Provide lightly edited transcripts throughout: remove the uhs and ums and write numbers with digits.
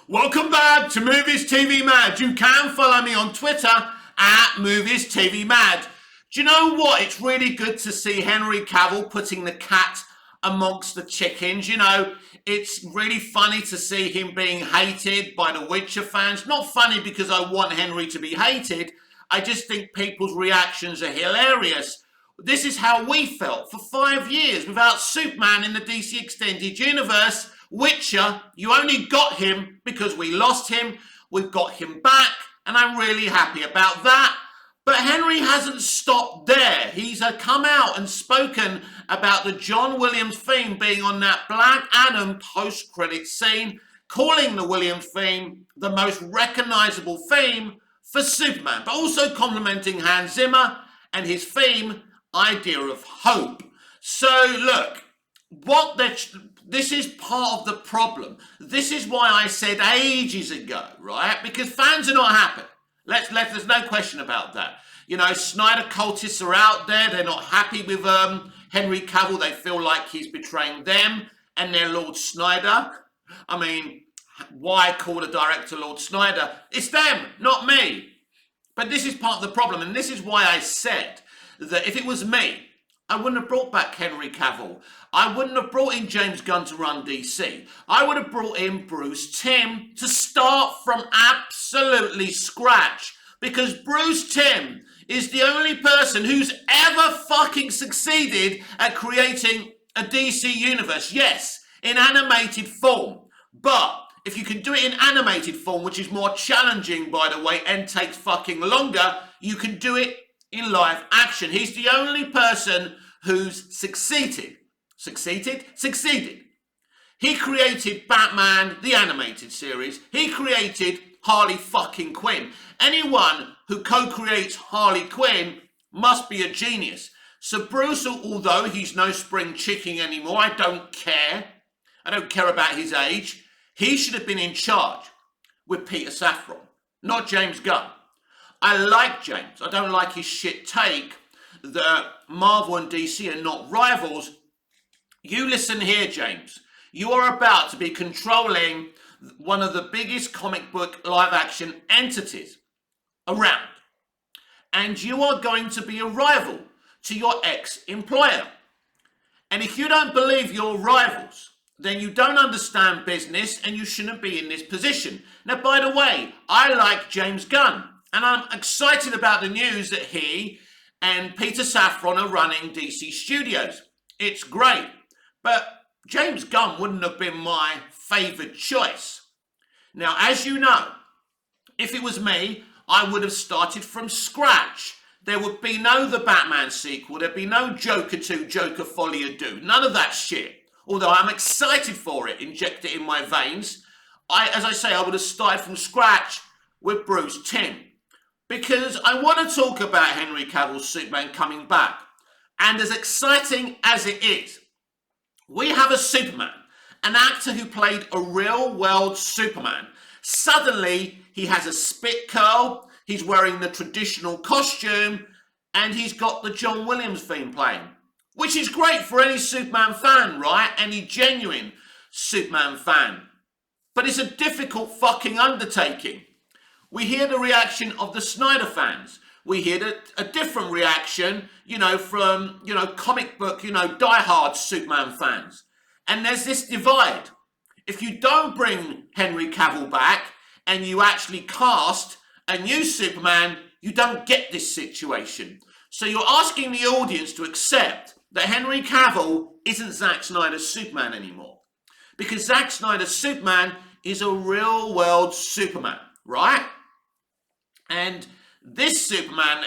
Welcome back to Movies TV Mad. You can follow me on Twitter at Movies TV Mad. Do you know what? It's really good to see Henry Cavill putting the cat amongst the chickens. You know, it's really funny to see him being hated by the Witcher fans. Not funny because I want Henry to be hated. I just think people's reactions are hilarious. This is how we felt for 5 years without Superman in the DC Extended Universe. Witcher, you only got him because we lost him. We've got him back, and I'm really happy about that. But Henry hasn't stopped there. He's come out and spoken about the John Williams theme being on that Black Adam post-credit scene, calling the Williams theme the most recognizable theme for Superman, but also complimenting Hans Zimmer and his theme, idea of hope. So look, this is part of the problem. This is why I said ages ago, right? Because fans are not happy. There's no question about that. You know, Snyder cultists are out there. They're not happy with Henry Cavill. They feel like he's betraying them and their Lord Snyder. I mean, why call the director Lord Snyder? It's them, not me. But this is part of the problem. And this is why I said that if it was me, I wouldn't have brought back Henry Cavill. I wouldn't have brought in James Gunn to run DC. I would have brought in Bruce Timm to start from absolutely scratch. Because Bruce Timm is the only person who's ever fucking succeeded at creating a DC universe. Yes, in animated form. But if you can do it in animated form, which is more challenging, by the way, and takes fucking longer, you can do it in live action. He's the only person who's succeeded. Succeeded. He created Batman, the animated series. He created Harley fucking Quinn. Anyone who co-creates Harley Quinn must be a genius. So Bruce, although he's no spring chicken anymore, I don't care. I don't care about his age. He should have been in charge with Peter Safran, not James Gunn. I like James. I don't like his shit take that Marvel and DC are not rivals. You listen here, James. You are about to be controlling one of the biggest comic book live action entities around. And you are going to be a rival to your ex-employer. And if you don't believe your rivals, then you don't understand business and you shouldn't be in this position. Now, by the way, I like James Gunn. And I'm excited about the news that he and Peter Safran are running DC Studios. It's great. But James Gunn wouldn't have been my favoured choice. Now, as you know, if it was me, I would have started from scratch. There would be no The Batman sequel. There'd be no Joker 2, Joker Folie à Deux. None of that shit. Although I'm excited for it, inject it in my veins. As I say, I would have started from scratch with Bruce Timm. Because I want to talk about Henry Cavill's Superman coming back. And as exciting as it is, we have a Superman, an actor who played a real-world Superman. Suddenly, he has a spit curl, he's wearing the traditional costume, and he's got the John Williams theme playing. Which is great for any Superman fan, right? Any genuine Superman fan. But it's a difficult fucking undertaking. We hear the reaction of the Snyder fans. We hear a different reaction, from, comic book, diehard Superman fans. And there's this divide. If you don't bring Henry Cavill back and you actually cast a new Superman, you don't get this situation. So you're asking the audience to accept that Henry Cavill isn't Zack Snyder's Superman anymore. Because Zack Snyder's Superman is a real-world Superman, right? And this Superman,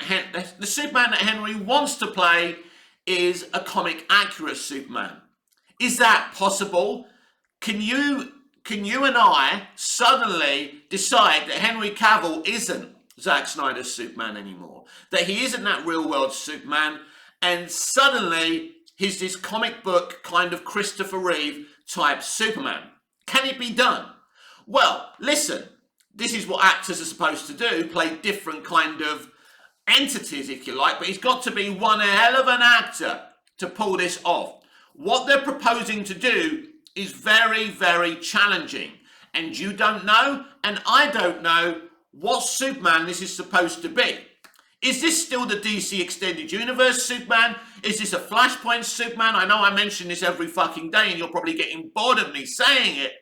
the Superman that Henry wants to play, is a comic-accurate Superman. Is that possible? Can you and I suddenly decide that Henry Cavill isn't Zack Snyder's Superman anymore? That he isn't that real-world Superman, and suddenly he's this comic book kind of Christopher Reeve type Superman? Can it be done? Well, listen. This is what actors are supposed to do, play different kind of entities, if you like, but he's got to be one hell of an actor to pull this off. What they're proposing to do is very, very challenging. and you don't know, and I don't know what Superman this is supposed to be. Is this still the DC Extended Universe Superman? Is this a Flashpoint Superman? I know I mention this every fucking day and you're probably getting bored of me saying it,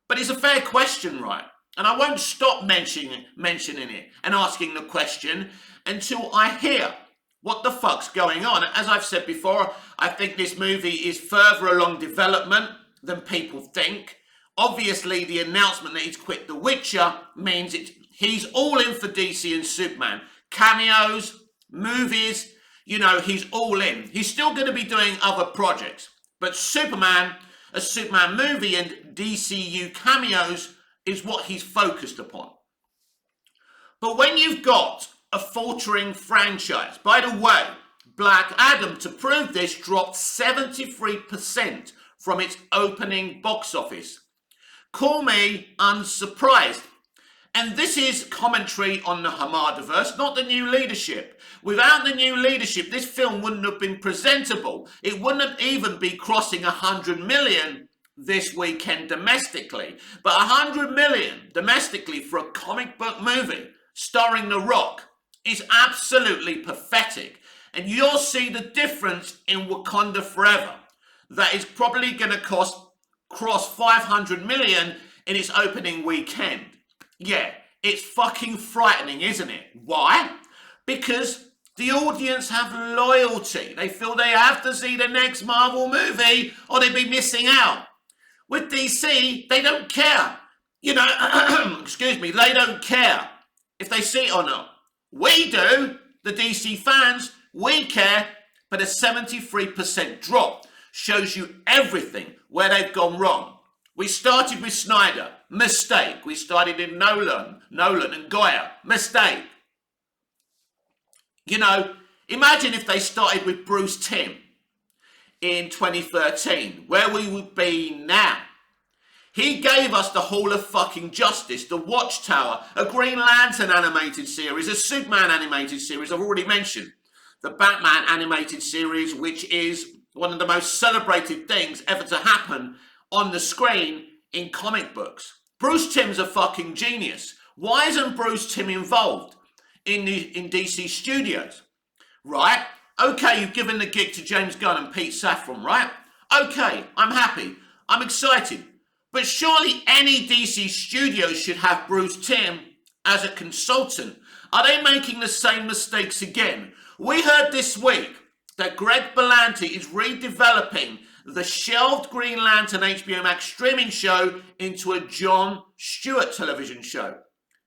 but it's a fair question, right? And I won't stop mentioning it and asking the question until I hear what the fuck's going on. As I've said before, I think this movie is further along development than people think. Obviously, the announcement that he's quit The Witcher means he's all in for DC and Superman. Cameos, movies, he's all in. He's still going to be doing other projects. But Superman, a Superman movie and DCU cameos is what he's focused upon. But when you've got a faltering franchise, by the way, Black Adam, to prove this, dropped 73% from its opening box office. Call me unsurprised. And this is commentary on the Hamadaverse, not the new leadership. Without the new leadership, this film wouldn't have been presentable. It wouldn't even be crossing 100 million this weekend domestically. But 100 million domestically for a comic book movie starring The Rock is absolutely pathetic. And you'll see the difference in Wakanda Forever. That is probably going to cross 500 million in its opening weekend. Yeah, it's fucking frightening, isn't it? Why? Because the audience have loyalty. They feel they have to see the next Marvel movie or they'd be missing out. With DC, they don't care. Excuse me, they don't care if they see it or not. We do, the DC fans, we care, but a 73% drop shows you everything where they've gone wrong. We started with Snyder, mistake. We started in Nolan and Goya, mistake. Imagine if they started with Bruce Timm in 2013, where we would be now. He gave us the Hall of fucking Justice, the Watchtower, a Green Lantern animated series, a Superman animated series, I've already mentioned. The Batman animated series, which is one of the most celebrated things ever to happen on the screen in comic books. Bruce Timm's a fucking genius. Why isn't Bruce Timm involved in DC Studios? Right? Okay, you've given the gig to James Gunn and Pete Safran, right? Okay, I'm happy. I'm excited. But surely any DC studio should have Bruce Timm as a consultant. Are they making the same mistakes again? We heard this week that Greg Berlanti is redeveloping the shelved Green Lantern HBO Max streaming show into a Jon Stewart television show.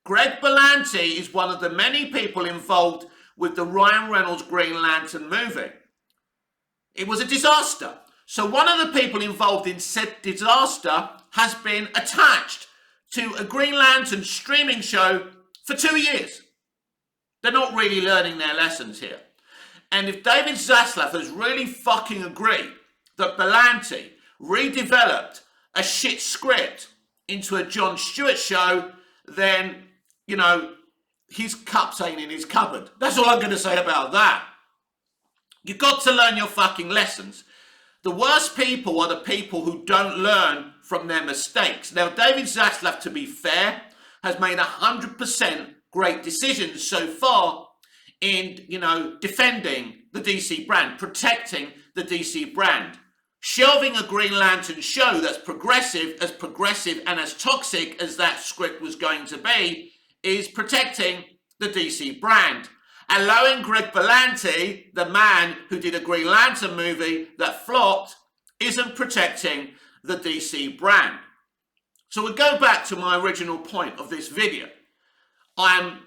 Greg Berlanti is one of the many people involved with the Ryan Reynolds Green Lantern movie. It was a disaster. So one of the people involved in said disaster has been attached to a Green Lantern streaming show for 2 years. They're not really learning their lessons here. And if David Zaslav has really fucking agreed that Berlanti redeveloped a shit script into a Jon Stewart show, then, his cups ain't in his cupboard. That's all I'm going to say about that. You've got to learn your fucking lessons. The worst people are the people who don't learn from their mistakes. Now, David Zaslav, to be fair, has made 100% great decisions so far in, defending the DC brand, protecting the DC brand. Shelving a Green Lantern show that's progressive and as toxic as that script was going to be is protecting the DC brand. Allowing Greg Berlanti, the man who did a Green Lantern movie that flopped, isn't protecting the DC brand. So we'll go back to my original point of this video. I'm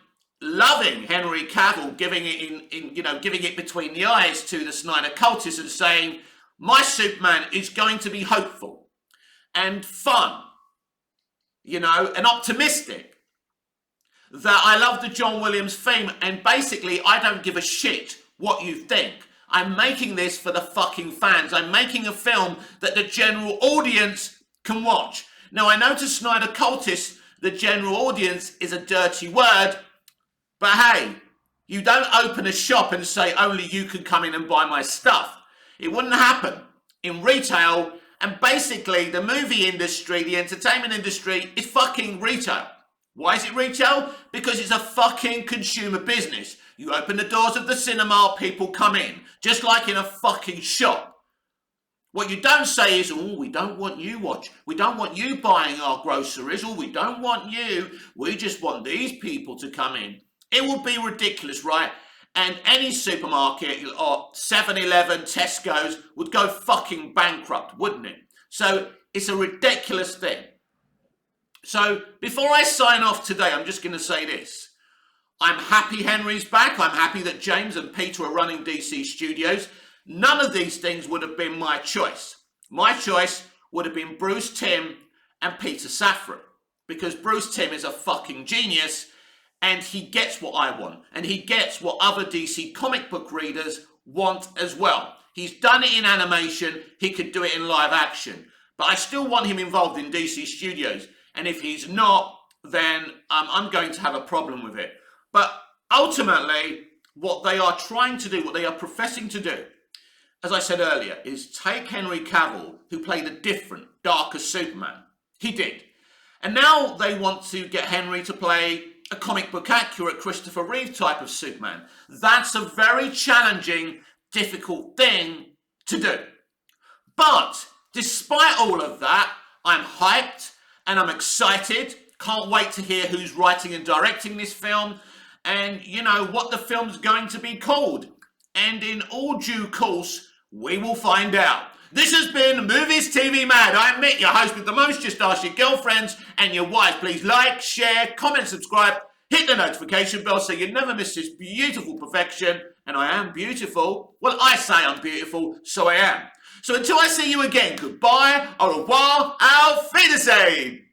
loving Henry Cavill giving it between the eyes to the Snyder cultists and saying, my Superman is going to be hopeful and fun, and optimistic. That I love the John Williams theme, and basically I don't give a shit what you think. I'm making this for the fucking fans. I'm making a film that the general audience can watch. Now, I know to Snyder cultists, the general audience is a dirty word, but hey, you don't open a shop and say only you can come in and buy my stuff. It wouldn't happen in retail, And basically, the movie industry, the entertainment industry, is fucking retail. Why is it retail? Because it's a fucking consumer business. You open the doors of the cinema, people come in. Just like in a fucking shop. What you don't say is, oh, we don't want you we don't want you buying our groceries, or we don't want you, we just want these people to come in. It would be ridiculous, right? And any supermarket, or 7-Eleven, Tesco's, would go fucking bankrupt, wouldn't it? So it's a ridiculous thing. So before I sign off today, I'm just going to say this. I'm happy Henry's back. I'm happy that James and Peter are running DC Studios. None of these things would have been my choice. My choice would have been Bruce Timm and Peter Safran. Because Bruce Timm is a fucking genius. And he gets what I want. And he gets what other DC comic book readers want as well. He's done it in animation. He could do it in live action. But I still want him involved in DC Studios. And if he's not, then I'm going to have a problem with it. But ultimately, what they are trying to do, what they are professing to do, as I said earlier, is take Henry Cavill, who played a different, darker Superman. He did. And now they want to get Henry to play a comic book accurate Christopher Reeve type of Superman. That's a very challenging, difficult thing to do. But despite all of that, I'm hyped and I'm excited. Can't wait to hear who's writing and directing this film and, you know, what the film's going to be called. And in all due course, we will find out. This has been Movies TV Mad. I'm Mick, your host with the most. Just ask your girlfriends and your wives. Please like, share, comment, subscribe, hit the notification bell so you never miss this beautiful perfection. And I am beautiful. Well, I say I'm beautiful, so I am. So until I see you again, goodbye, au revoir, auf Wiedersehen.